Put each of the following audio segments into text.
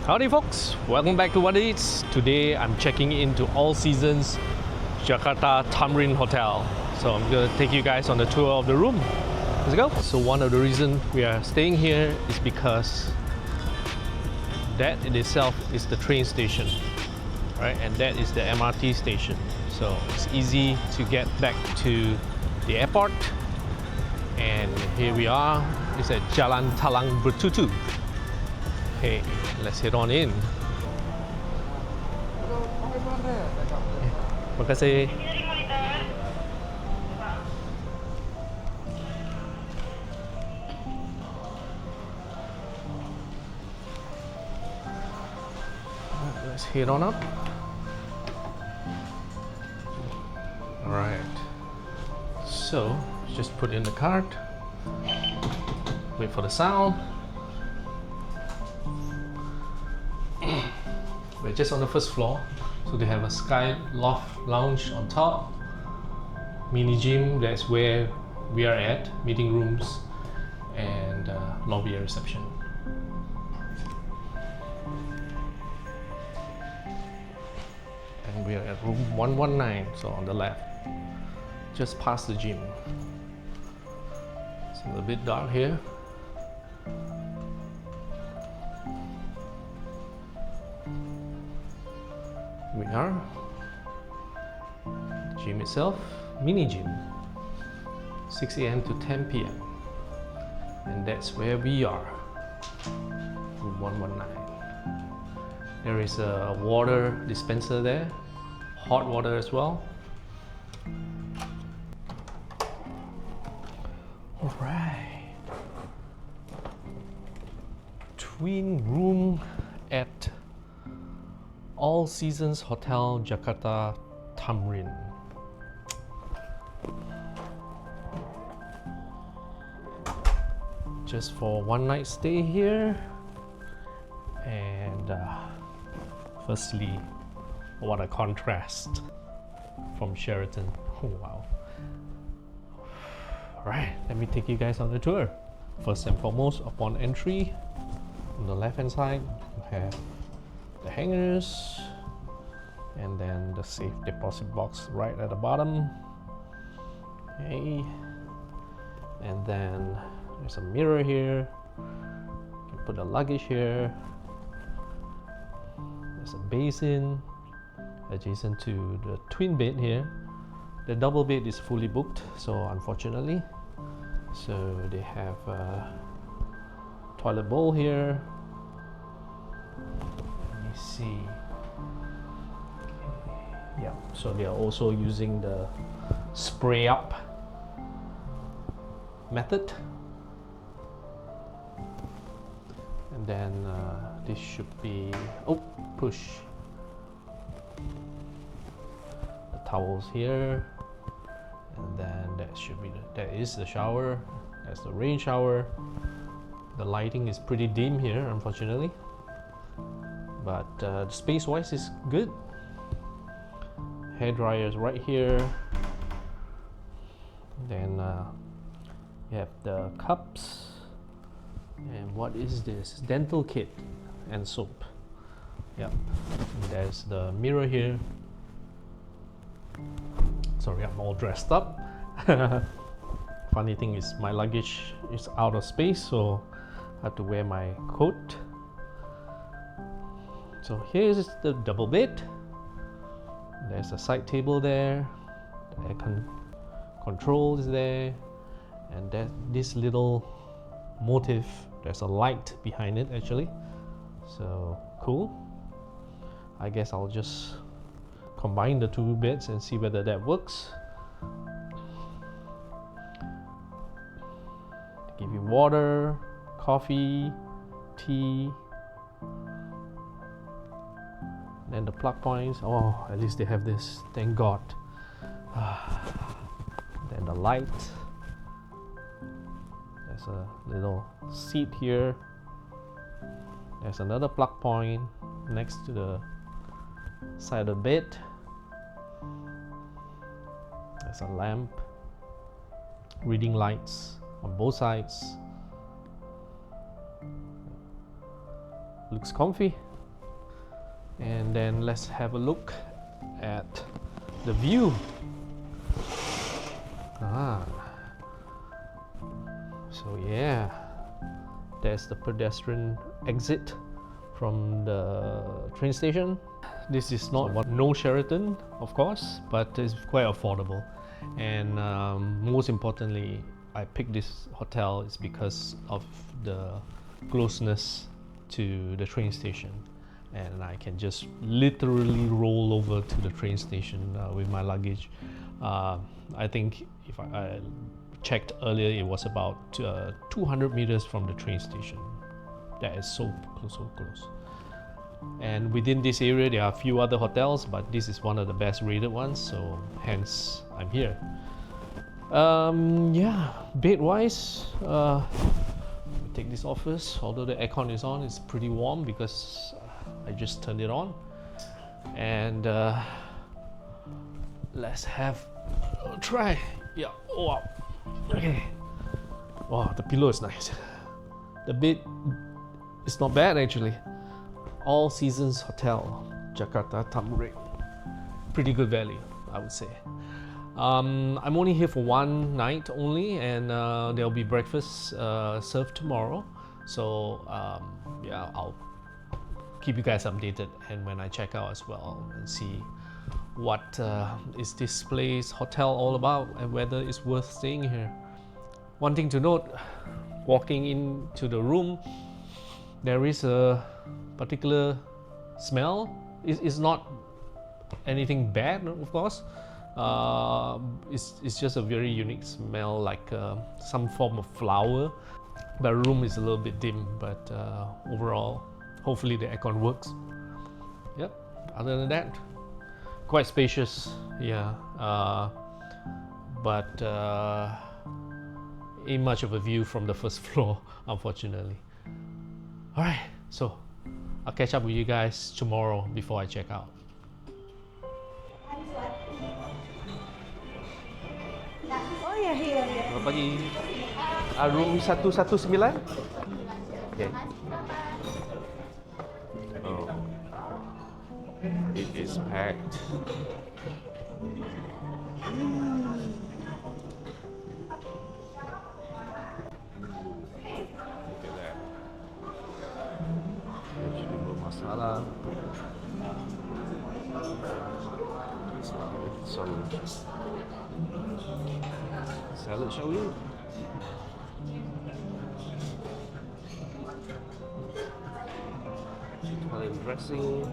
Howdy folks, welcome back to What Eats. Today I'm checking into All Seasons Jakarta Thamrin Hotel. So I'm going to take you guys on the tour of the room. Let's go. So one of the reasons we are staying here is because that in itself is the train station, right? And that is the MRT station. So it's easy to get back to the airport. And here we are. It's at Jalan Thamrin. Okay, let's head on in. Makasih. Let's head on up. All right. So just put in the card. Wait for the sound. We're just on the first floor, so they have a Sky Loft Lounge on top, mini gym, that's where we are at, meeting rooms, and lobby and reception. And we are at room 119, so on the left, just past the gym. It's a little bit dark here. We are the gym itself, mini gym, 6 a.m. to 10 p.m. and that's where we are, room 119. There is a water dispenser there, hot water as well. All right, twin room at All Seasons Hotel Jakarta Thamrin. Just for one night stay here. And firstly, what a contrast from Sheraton. Oh, wow. Alright, let me take you guys on the tour. First and foremost, upon entry, on the left hand side, you have the hangers, and then the safe deposit box right at the bottom. Okay, and then there's a mirror here. You can put the luggage here. There's a basin adjacent to the twin bed here. The double bed is fully booked, so unfortunately. So they have a toilet bowl here. See, yeah, so they are also using the spray up method, and then this should be push the towels here, and then that should be that is the shower. That's the rain shower. The lighting is pretty dim here, unfortunately. But the space-wise is good. Hair dryers right here. Then you have the cups. And what is this? Dental kit and soap. Yeah. And there's the mirror here. Sorry, I'm all dressed up. Funny thing is my luggage is out of space, so I have to wear my coat. So here's the double bed. There's a side table there. The air control is there, and that this little motif. There's a light behind it actually. So cool. I guess I'll just combine the two beds and see whether that works. They give you water, coffee, tea. And the plug points, oh, at least they have this, thank God. Then the light. There's a little seat here. There's another plug point next to the side of the bed. There's a lamp, reading lights on both sides. Looks comfy. And then let's have a look at the view. So yeah, there's the pedestrian exit from the train station. This is not no Sheraton, of course, but it's quite affordable. And most importantly, I picked this hotel is because of the closeness to the train station, and I can just literally roll over to the train station with my luggage. I think if I checked earlier, it was about 200 meters from the train station. That is so close. And within this area, there are a few other hotels, but this is one of the best rated ones, so hence I'm here. Yeah, bed-wise, take this off first. Although the aircon is on, it's pretty warm because I just turned it on. And let's have a try. Yeah, wow. Okay. Wow, the pillow is nice. The bed is not bad actually. All Seasons Hotel, Jakarta Thamrin. Pretty good value, I would say. I'm only here for one night only, and there'll be breakfast served tomorrow. So yeah, I'll keep you guys updated, and when I check out as well and see what is this place hotel all about and whether it's worth staying here. One thing to note, walking into the room, there is a particular smell. It's not anything bad, of course. It's just a very unique smell, like some form of flower. The room is a little bit dim, but overall, hopefully the aircon works. Yep. Other than that, quite spacious. Yeah. But ain't much of a view from the first floor, unfortunately. All right. So I'll catch up with you guys tomorrow before I check out. Oh ya, iya. Selamat pagi. Room 119? Okay. Oh. It is packed. Look at that. Actually, masala. Some salad, shall we? Italian dressing.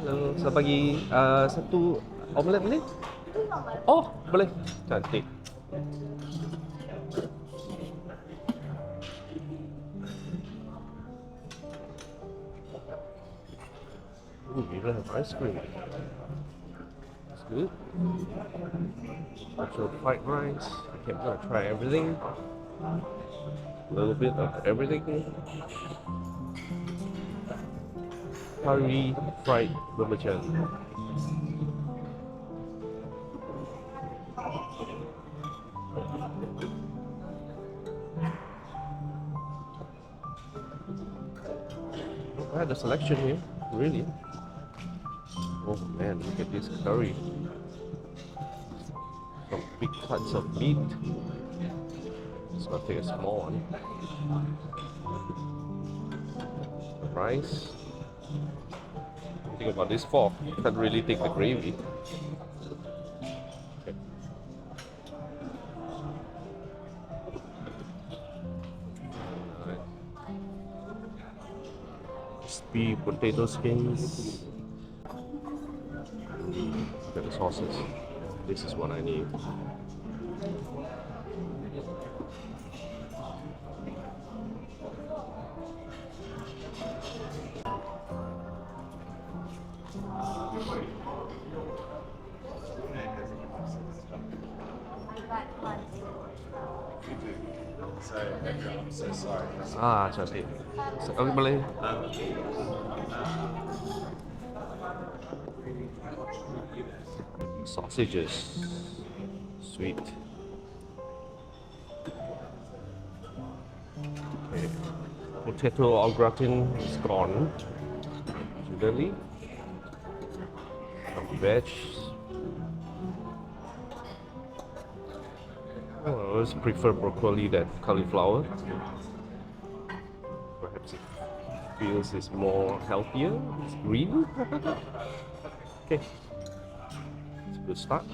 Halo, selamat pagi. Satu omelet boleh? Oh, boleh. Cantik. Ooh, you even have ice cream. That's good. Also fried rice. Okay, I'm gonna try everything. A little bit of everything. Curry fried vermicelli. I had a selection here, really. Oh man, look at this curry. Some big cuts of meat. Just gonna take a small one. Rice. Think about this fork, can't really take the gravy. Okay. Right. Crispy potato skins. Look at the sauces. This is what I need. I'm so sorry. Cantik. Oke, boleh. Sausages. Sweet. Okay. Potato au gratin is gone. Chili. Some veg. I always prefer broccoli than cauliflower. Perhaps it feels it's more healthier. It's green. Okay. It's a good start.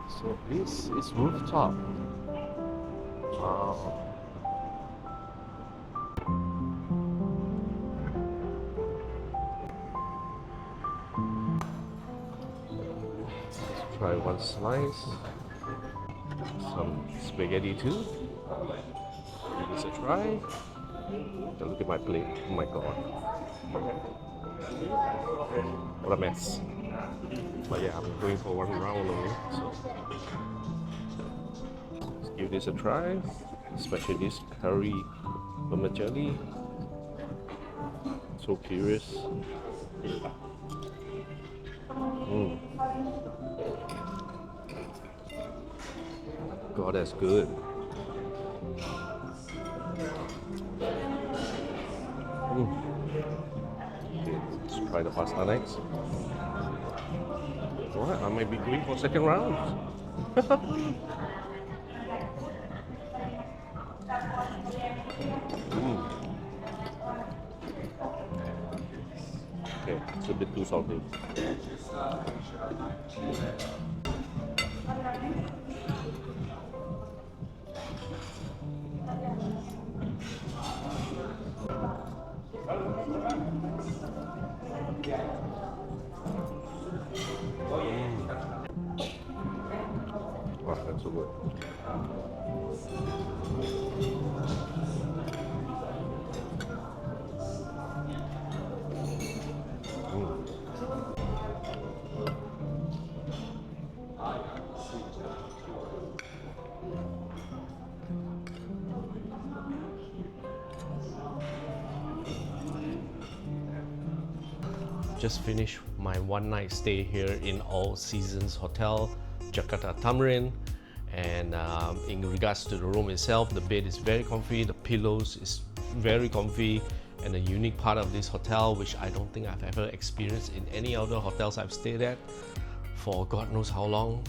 So this is Rooftop. Wow. Let's try one slice. Some spaghetti too. Give this a try. Look at my plate. Oh my god. What a mess. But yeah, I'm going for one round only, so let's give this a try. Especially this curry vermicelli. So curious. God, that's good. Okay, let's try the pasta next. Alright, I might be going for second round. Okay, it's a bit too salty. Wow, that's so good. Just finished my one night stay here in All Seasons Hotel, Jakarta Thamrin. And in regards to the room itself, the bed is very comfy, the pillows is very comfy, and the unique part of this hotel, which I don't think I've ever experienced in any other hotels I've stayed at for God knows how long,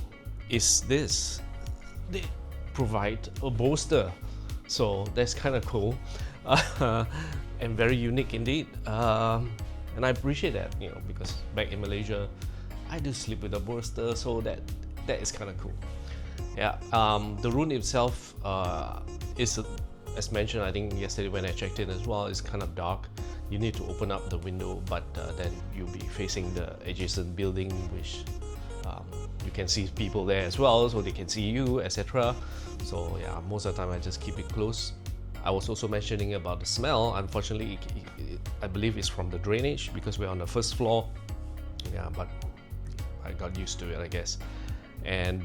is this. They provide a bolster, so that's kind of cool and very unique indeed. And I appreciate that, you know, because back in Malaysia, I do sleep with a bolster, so that is kind of cool. Yeah, the room itself is, as mentioned, I think yesterday when I checked in as well, is kind of dark. You need to open up the window, but then you'll be facing the adjacent building, which you can see people there as well, so they can see you, etc. So yeah, most of the time I just keep it close. I was also mentioning about the smell. Unfortunately, I believe it's from the drainage because we're on the first floor. Yeah, but I got used to it, I guess. And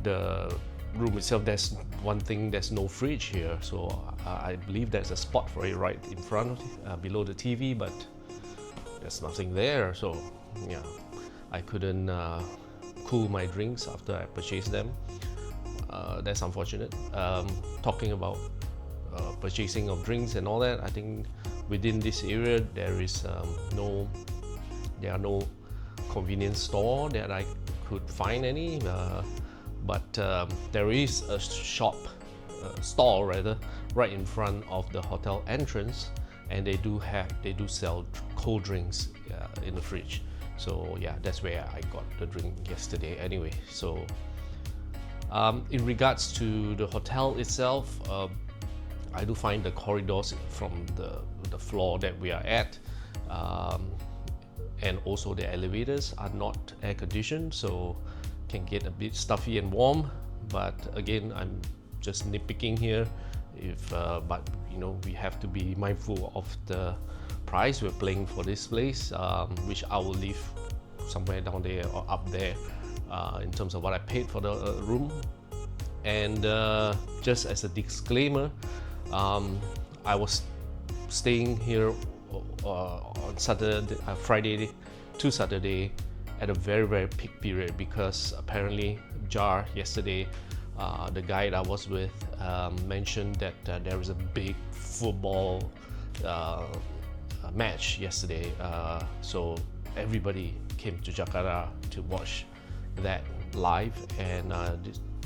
the room itself, there's one thing, there's no fridge here, so I believe there's a spot for it right in front, below the TV, but there's nothing there. So yeah, I couldn't cool my drinks after I purchased them. That's unfortunate. Talking about purchasing of drinks and all that, I think within this area there are no convenience store that I could find any, but there is a stall rather, right in front of the hotel entrance, and they do sell cold drinks in the fridge. So yeah, that's where I got the drink yesterday anyway. So in regards to the hotel itself, I do find the corridors from the floor that we are at, and also the elevators are not air conditioned, so can get a bit stuffy and warm. But again, I'm just nitpicking here. But you know, we have to be mindful of the price we're paying for this place, which I will leave somewhere down there or up there in terms of what I paid for the room. And just as a disclaimer, I was staying here on Saturday, Friday to Saturday at a very peak period, because apparently Jar yesterday, the guide I was with, mentioned that there was a big football match yesterday, so everybody came to Jakarta to watch that live, and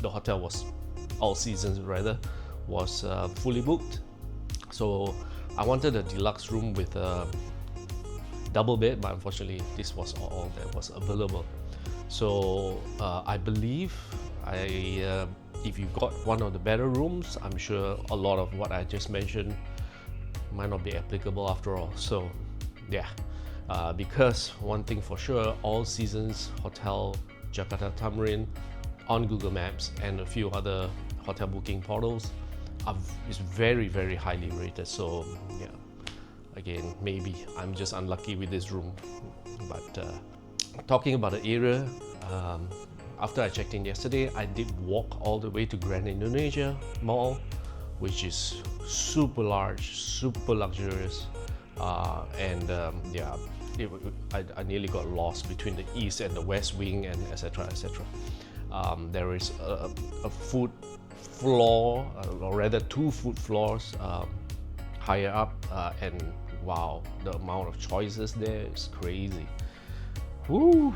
the hotel was, All Seasons rather, was fully booked. So I wanted a deluxe room with a double bed, but unfortunately this was all that was available. So I believe if you got one of the better rooms, I'm sure a lot of what I just mentioned might not be applicable after all. So yeah, because one thing for sure, All Seasons Hotel Jakarta Thamrin on Google Maps and a few other hotel booking portals is very highly rated. So yeah, again, maybe I'm just unlucky with this room. But talking about the area, after I checked in yesterday, I did walk all the way to Grand Indonesia Mall, which is super large, super luxurious, and yeah, I nearly got lost between the east and the west wing, and etc. There is a food floor, or rather 2 food floors higher up, and wow, the amount of choices there is crazy. Woo!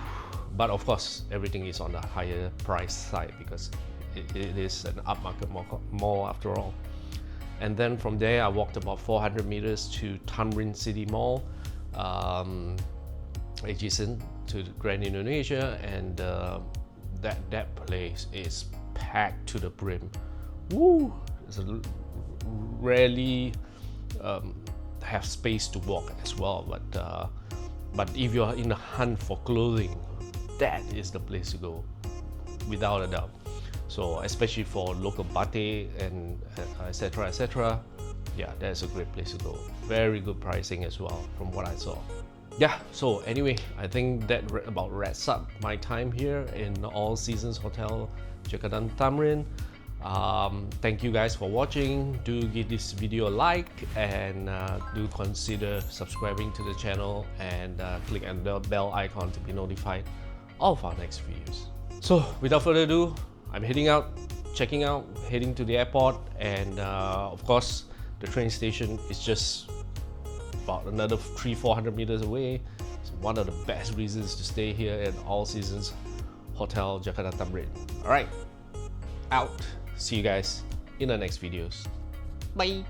But of course, everything is on the higher price side because it is an upmarket mall after all. And then from there, I walked about 400 meters to Thamrin City Mall, adjacent to the Grand Indonesia, and that place is packed to the brim. Woo! It's rarely have space to walk as well, but if you are in the hunt for clothing, that is the place to go, without a doubt. So especially for local batik and etc. Yeah, that's a great place to go. Very good pricing as well from what I saw. Yeah, so anyway, I think that about wraps up my time here in All Seasons Hotel Jakarta Thamrin. Thank you guys for watching. Do give this video a like, and do consider subscribing to the channel, and click on the bell icon to be notified of our next videos. So without further ado, I'm heading out, checking out, heading to the airport, and of course the train station is just about another 300-400 meters away. It's one of the best reasons to stay here at All Seasons Hotel Jakarta Thamrin. Alright, out. See you guys in the next videos. Bye.